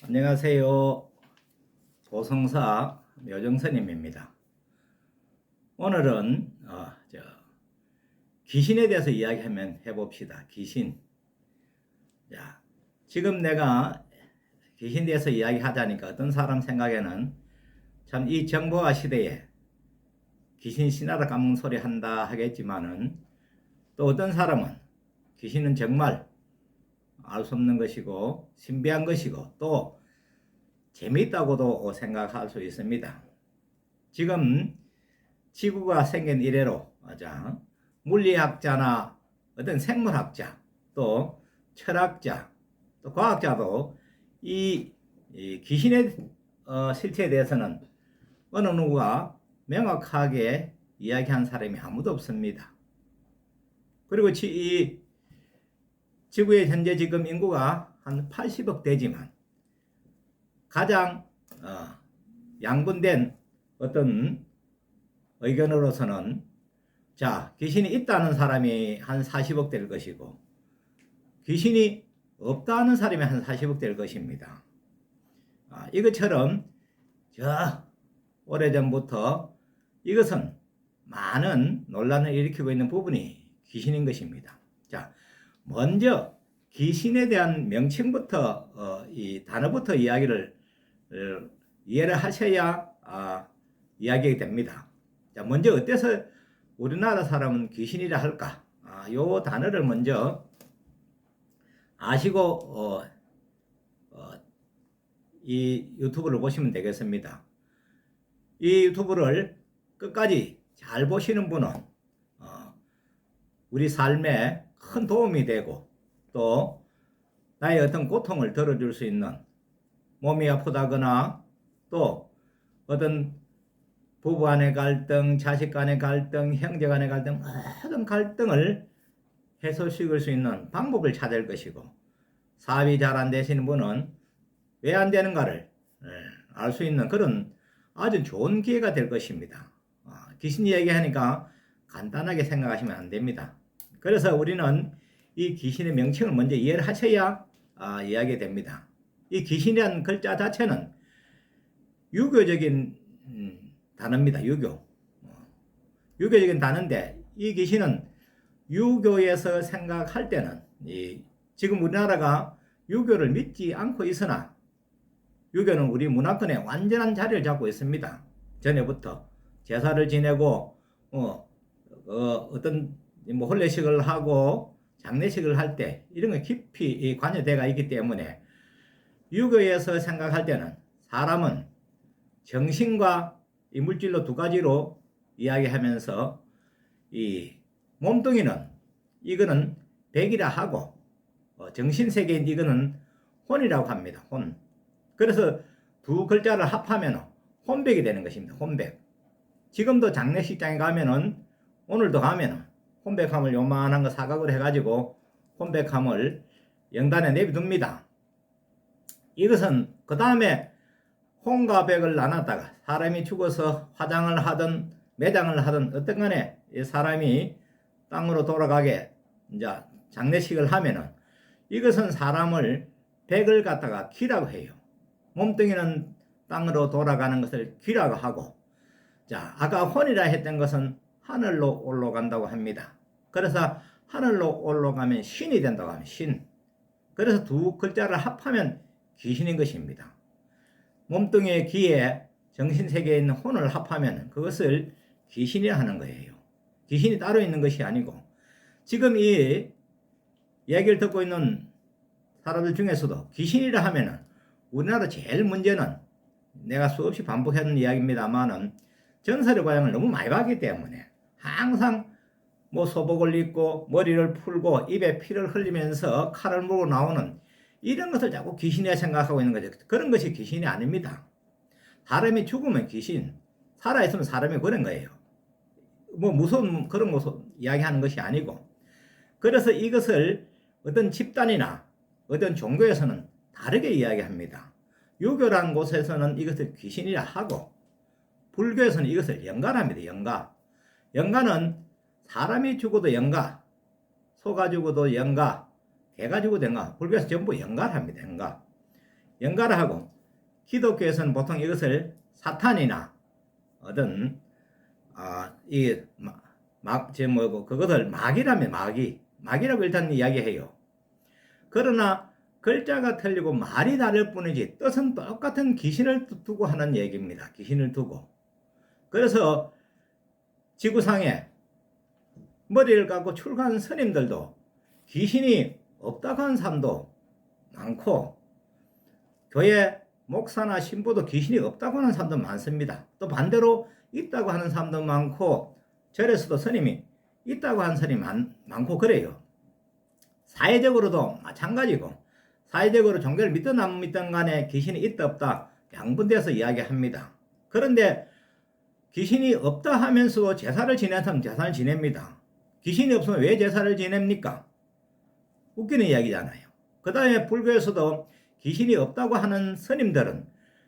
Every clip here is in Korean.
안녕하세요. 고성사 묘정스님입니다. 오늘은 귀신에 대해서 이야기하면 해봅시다. 귀신. 자, 지금 내가 귀신에 대해서 이야기하자니까 어떤 사람 생각에는 참 이 정보화 시대에 귀신 신하라 까먹는 소리 한다 하겠지만은, 또 어떤 사람은 귀신은 정말 알 수 없는 것이고 신비한 것이고 또 재미있다고도 생각할 수 있습니다. 지금 지구가 생긴 이래로 물리학자나 어떤 생물학자 또 철학자 또 과학자도 이 귀신의 실체에 대해서는 어느 누구가 명확하게 이야기한 사람이 아무도 없습니다. 그리고 이 지구의 현재 지금 인구가 한 80억 되지만 가장 양분된 어떤 의견으로서는 귀신이 있다는 사람이 한 40억 될 것이고 귀신이 없다는 사람이 한 40억 될 것입니다. 이것처럼 오래전부터 이것은 많은 논란을 일으키고 있는 부분이 귀신인 것입니다. 먼저 귀신에 대한 명칭부터 이 단어부터 이해를 하셔야 이야기가 됩니다. 먼저 어때서 우리나라 사람은 귀신이라 할까? 요 단어를 먼저 아시고 이 유튜브를 보시면 되겠습니다. 이 유튜브를 끝까지 잘 보시는 분은 우리 삶에 큰 도움이 되고 또 나의 어떤 고통을 덜어줄 수 있는, 몸이 아프다거나 또 어떤 부부 간의 갈등, 자식 간의 갈등, 형제 간의 갈등, 모든 갈등을 해소시킬 수 있는 방법을 찾을 것이고, 사업이 잘 안 되시는 분은 왜 안 되는가를 알 수 있는 그런 아주 좋은 기회가 될 것입니다. 귀신 이야기하니까 간단하게 생각하시면 안 됩니다. 그래서 우리는 이 귀신의 명칭을 먼저 이해를 하셔야 이야기가 됩니다. 이 귀신이라는 글자 자체는 유교적인 단어입니다. 유교적인 단어인데, 이 귀신은 유교에서 생각할 때는 지금 우리나라가 유교를 믿지 않고 있으나 유교는 우리 문화권에 완전한 자리를 잡고 있습니다. 전에부터 제사를 지내고 어떤 혼례식을 하고 장례식을 할 때 이런 거 깊이 관여되어 있기 때문에 유교에서 생각할 때는 사람은 정신과 이 물질로 두 가지로 이야기하면서 이 몸뚱이는 이거는 백이라 하고 정신세계인 이거는 혼이라고 합니다. 혼. 그래서 두 글자를 합하면 혼백이 되는 것입니다. 혼백. 지금도 장례식장에 가면은, 오늘도 가면은 혼백함을 요만한 거 사각으로 해가지고 혼백함을 영단에 내비둡니다. 이것은 그 다음에 혼과 백을 나눴다가 사람이 죽어서 화장을 하든 매장을 하든 어떤 간에 사람이 땅으로 돌아가게 장례식을 하면은 이것은 사람을 백을 갖다가 귀라고 해요. 몸뚱이는 땅으로 돌아가는 것을 귀라고 하고, 아까 혼이라 했던 것은 하늘로 올라간다고 합니다. 그래서 하늘로 올라가면 신이 된다고 합니다. 신. 그래서 두 글자를 합하면 귀신인 것입니다. 몸뚱이의 귀에 정신세계에 있는 혼을 합하면 그것을 귀신이라 하는 거예요. 귀신이 따로 있는 것이 아니고, 지금 이 얘기를 듣고 있는 사람들 중에서도 귀신이라 하면은 우리나라 제일 문제는, 내가 수없이 반복하는 이야기입니다만은, 전설의 고향을 너무 많이 봤기 때문에 항상 소복을 입고 머리를 풀고 입에 피를 흘리면서 칼을 물고 나오는 이런 것을 자꾸 귀신이라 생각하고 있는 거죠. 그런 것이 귀신이 아닙니다. 사람이 죽으면 귀신, 살아있으면 사람이 그런 거예요. 무서운 그런 모습 이야기하는 것이 아니고, 그래서 이것을 어떤 집단이나 어떤 종교에서는 다르게 이야기합니다. 유교라는 곳에서는 이것을 귀신이라 하고, 불교에서는 이것을 영가랍니다. 영가는 사람이 죽어도 영가, 소가 죽어도 영가, 개가 죽어도 영가. 불교에서 전부 영가를 합니다. 연가를 하고, 기독교에서는 보통 이것을 사탄이나 어떤 그것을 마귀라면 마귀라고 일단 이야기해요. 그러나 글자가 틀리고 말이 다를 뿐이지 뜻은 똑같은 귀신을 두고 하는 얘기입니다. 귀신을 두고. 그래서 지구상에 머리를 감고 출가한 스님들도 귀신이 없다고 하는 사람도 많고, 교회 목사나 신부도 귀신이 없다고 하는 사람도 많습니다. 또 반대로 있다고 하는 사람도 많고, 절에서도 스님이 있다고 하는 스님이 많고 그래요. 사회적으로도 마찬가지고, 사회적으로 종교를 믿든 안 믿든 간에 귀신이 있다 없다 양분돼서 이야기합니다. 그런데 귀신이 없다 하면서도 제사를 지내는 사람은 제사를 지냅니다. 귀신이 없으면 왜 제사를 지냅니까? 웃기는 이야기잖아요. 그 다음에 불교에서도 귀신이 없다고 하는 스님들은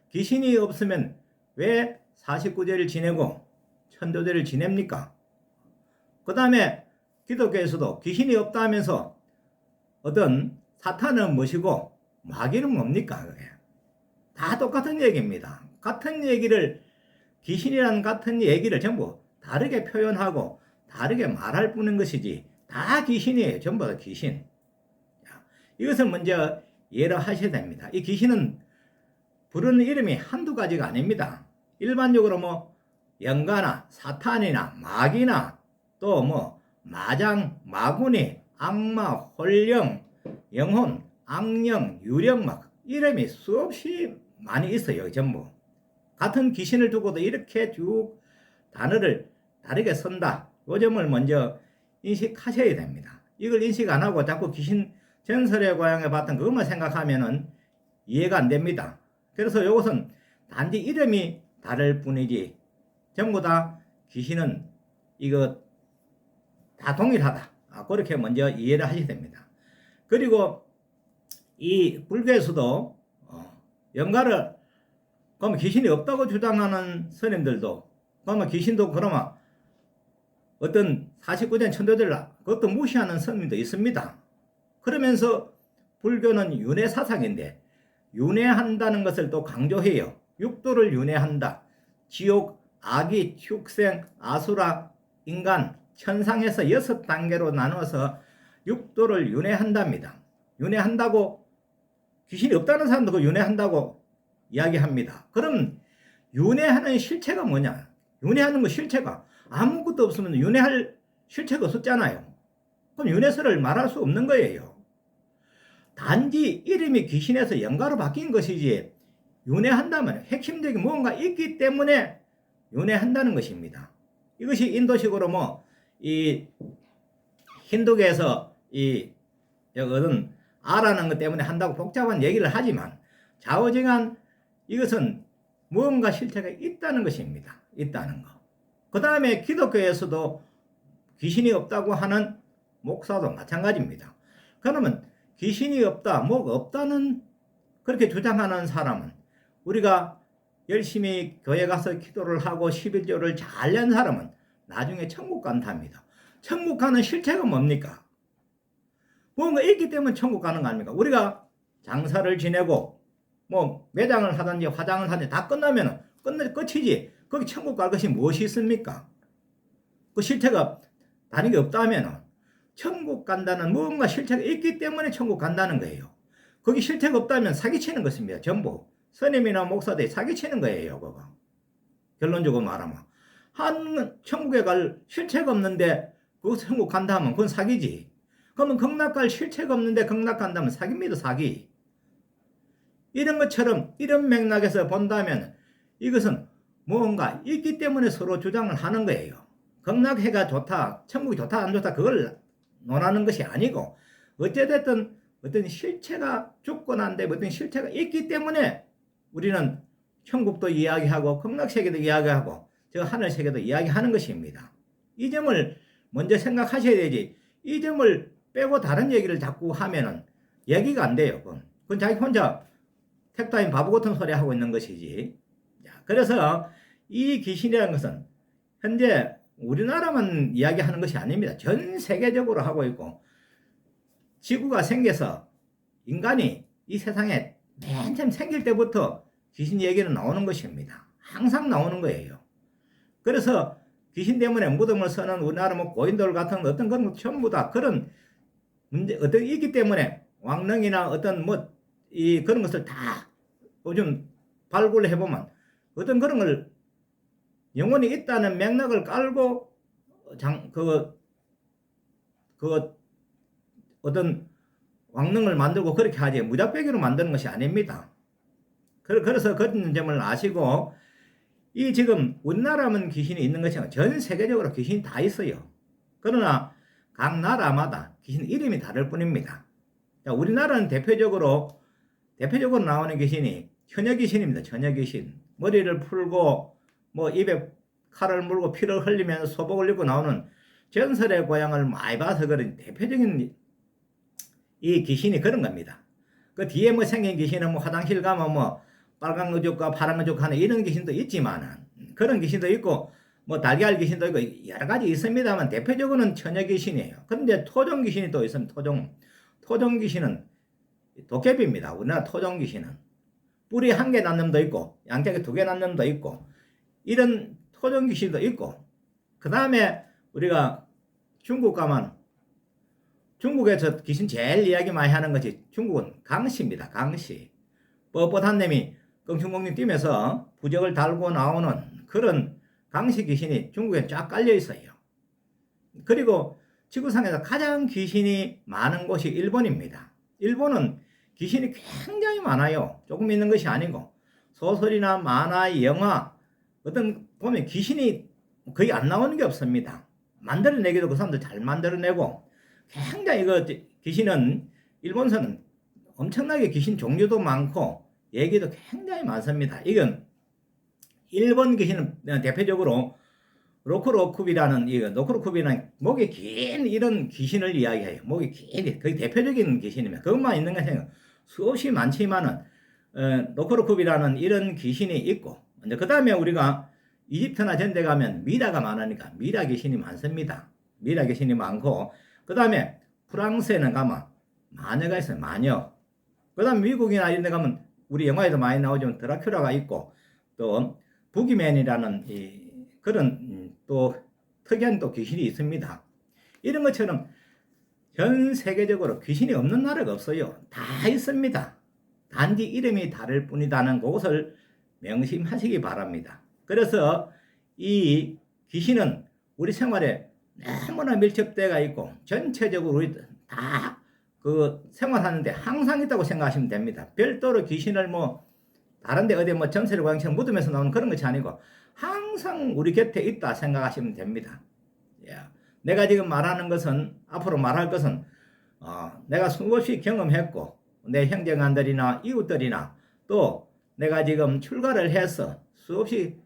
귀신이 없으면 왜 49제를 지내고 천도제를 지냅니까? 그 다음에 기독교에서도 귀신이 없다 하면서 어떤 사탄은 무엇이고 마귀는 뭡니까? 그게 다 똑같은 얘기입니다. 같은 얘기를, 귀신이라는 같은 얘기를 전부 다르게 표현하고 다르게 말할 뿐인 것이지 다 귀신이에요. 전부 다 귀신. 이것을 먼저 이해를 하셔야 됩니다. 이 귀신은 부르는 이름이 한두 가지가 아닙니다. 일반적으로 뭐 영가나 사탄이나 마귀나 또 뭐 마장, 마구니, 악마, 홀령, 영혼, 악령, 유령 막 이름이 수없이 많이 있어요. 전부. 같은 귀신을 두고도 이렇게 쭉 단어를 다르게 쓴다. 이 점을 먼저 인식하셔야 됩니다. 이걸 인식 안 하고 자꾸 귀신 전설의 고향에 봤던 그것만 생각하면은 이해가 안 됩니다. 그래서 이것은 단지 이름이 다를 뿐이지 전부 다 귀신은 이거 다 동일하다. 그렇게 먼저 이해를 하셔야 됩니다. 그리고 이 불교에서도 영가를 그러면 귀신이 없다고 주장하는 스님들도 그러면 귀신도 그러면 어떤 49된 천도들을 그것도 무시하는 스님도 있습니다. 그러면서 불교는 윤회 사상인데 윤회한다는 것을 또 강조해요. 육도를 윤회한다. 지옥, 아기, 축생, 아수라, 인간, 천상에서 6단계로 나눠서 육도를 윤회한답니다. 윤회한다고 귀신이 없다는 사람도 그 윤회한다고 이야기합니다. 그럼 윤회하는 실체가 뭐냐? 윤회하는 거 실체가 아무것도 없으면 윤회할 실체가 없었잖아요. 그럼 윤회설을 말할 수 없는 거예요. 단지 이름이 귀신에서 영가로 바뀐 것이지 윤회한다면 핵심적인 무언가 있기 때문에 윤회한다는 것입니다. 이것이 인도식으로 이 힌두교에서 어떤 아라는 것 때문에 한다고 복잡한 얘기를 하지만 좌우지간 이것은 무언가 실체가 있다는 것입니다. 있다는 거. 그 다음에 기독교에서도 귀신이 없다고 하는 목사도 마찬가지입니다. 그러면 귀신이 없다, 뭐가 없다는 그렇게 주장하는 사람은 우리가 열심히 교회 가서 기도를 하고 11조를 잘 낸 사람은 나중에 천국 간답니다. 천국 가는 실체가 뭡니까? 뭔가 있기 때문에 천국 가는 거 아닙니까? 우리가 장사를 지내고 매장을 하든지 화장을 하든지 다 끝나면 끝이지. 거기 천국 갈 것이 무엇이 있습니까? 그 실체가 다른 게 없다면 천국 간다는 무언가 실체가 있기 때문에 천국 간다는 거예요. 거기 실체가 없다면 사기치는 것입니다. 전부 스님이나 목사들이 사기치는 거예요. 그거 결론적으로 말하면 천국에 갈 실체가 없는데 그 천국 간다 하면 그건 사기지. 그러면 극락 갈 실체가 없는데 극락 간다면 사기입니다. 사기. 이런 것처럼 이런 맥락에서 본다면 이것은 뭔가 있기 때문에 서로 주장을 하는 거예요. 극락해가 좋다, 천국이 좋다, 안 좋다 그걸 논하는 것이 아니고 어찌됐든 어떤 실체가 죽고 난 다음에 어떤 실체가 있기 때문에 우리는 천국도 이야기하고 극락세계도 이야기하고 저 하늘세계도 이야기하는 것입니다. 이 점을 먼저 생각하셔야 되지 이 점을 빼고 다른 얘기를 자꾸 하면은 얘기가 안 돼요. 그건 자기 혼자 택다인 바보 같은 소리 하고 있는 것이지. 그래서 이 귀신이라는 것은 현재 우리나라만 이야기하는 것이 아닙니다. 전 세계적으로 하고 있고 지구가 생겨서 인간이 이 세상에 맨 처음 생길 때부터 귀신 얘기는 나오는 것입니다. 항상 나오는 거예요. 그래서 귀신 때문에 무덤을 서는 우리나라 뭐 고인돌 같은 어떤 그런 것 전부 다 그런 문제 어떤 있기 때문에 왕릉이나 어떤 뭐 이 그런 것을 다 요즘 발굴해 보면 어떤 그런 걸 영혼이 있다는 맥락을 깔고 그 어떤 왕릉을 만들고 그렇게 하지 무작배기로 만드는 것이 아닙니다. 그래서 그런 점을 아시고 이 지금 우리나라만 귀신이 있는 것이 아니라 전 세계적으로 귀신이 다 있어요. 그러나 각 나라마다 귀신 이름이 다를 뿐입니다. 자, 우리나라는 대표적으로 나오는 귀신이 처녀 귀신입니다. 처녀 귀신. 머리를 풀고 뭐 입에 칼을 물고 피를 흘리면서 소복을 입고 나오는 전설의 고향을 많이 봐서 그런 대표적인 이 귀신이 그런 겁니다. 그 뒤에 뭐 생긴 귀신은 뭐 화장실 가면 뭐 빨간 거죽과 파란 거죽 하는 이런 귀신도 있지만은 그런 귀신도 있고 뭐 달걀 귀신도 있고 여러 가지 있습니다만 대표적으로는 처녀 귀신이에요. 그런데 토종 귀신이 또 있습니다. 토종 귀신은 도깨비입니다. 우리나라 토종 귀신은 뿔이 한 개 난 놈도 있고 양쪽에 두 개 난 놈도 있고 이런 토종 귀신도 있고 그 다음에 우리가 중국 가면 중국에서 귀신 제일 이야기 많이 하는 것이 중국은 강시입니다. 강시. 뻣뻣한 놈이 껑충껑충 뛰면서 부적을 달고 나오는 그런 강시 귀신이 중국에 쫙 깔려 있어요. 그리고 지구상에서 가장 귀신이 많은 곳이 일본입니다. 일본은 귀신이 굉장히 많아요. 조금 있는 것이 아니고 소설이나 만화, 영화 어떤 보면 귀신이 거의 안 나오는 게 없습니다. 만들어내기도 그 사람들 잘 만들어내고 굉장히 그 귀신은 일본서는 엄청나게 귀신 종류도 많고 얘기도 굉장히 많습니다. 이건 일본 귀신은 대표적으로 노크로쿱이라는 목이 긴 이런 귀신을 이야기해요. 목이 긴 거의 대표적인 귀신입니다. 그것만 있는 것이 수없이 많지만은 노크로쿱이라는 이런 귀신이 있고 그 다음에 우리가 이집트나 전대 가면 미라가 많으니까 미라 귀신이 많습니다. 미라 귀신이 많고 그 다음에 프랑스에는 가면 마녀가 있어요. 마녀. 그 다음 미국이나 이런 데 가면 우리 영화에도 많이 나오지만 드라큘라가 있고 또 부기맨이라는 그런 또 특이한 또 귀신이 있습니다. 이런 것처럼 전 세계적으로 귀신이 없는 나라가 없어요. 다 있습니다. 단지 이름이 다를 뿐이다는 것을 명심하시기 바랍니다. 그래서 이 귀신은 우리 생활에 너무나 밀접되어 있고 전체적으로 우리 다 그 생활하는데 항상 있다고 생각하시면 됩니다. 별도로 귀신을 뭐 다른데 어디 뭐 전설의 고향처럼 무덤에서 나오는 그런 것이 아니고 항상 우리 곁에 있다 생각하시면 됩니다. 예. 내가 지금 말하는 것은 앞으로 말할 것은 내가 수없이 경험했고 내 형제간들이나 이웃들이나 또 내가 지금 출가를 해서 수없이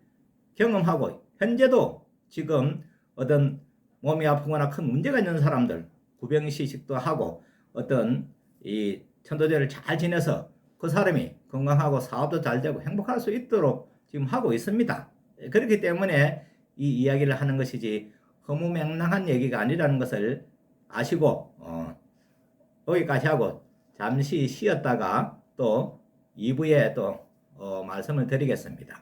경험하고 현재도 지금 어떤 몸이 아프거나 큰 문제가 있는 사람들 구병시식도 하고 어떤 이 천도제를 잘 지내서 그 사람이 건강하고 사업도 잘 되고 행복할 수 있도록 지금 하고 있습니다. 그렇기 때문에 이 이야기를 하는 것이지 허무맹랑한 얘기가 아니라는 것을 아시고 여기까지 하고 잠시 쉬었다가 또 2부에 또 말씀을 드리겠습니다.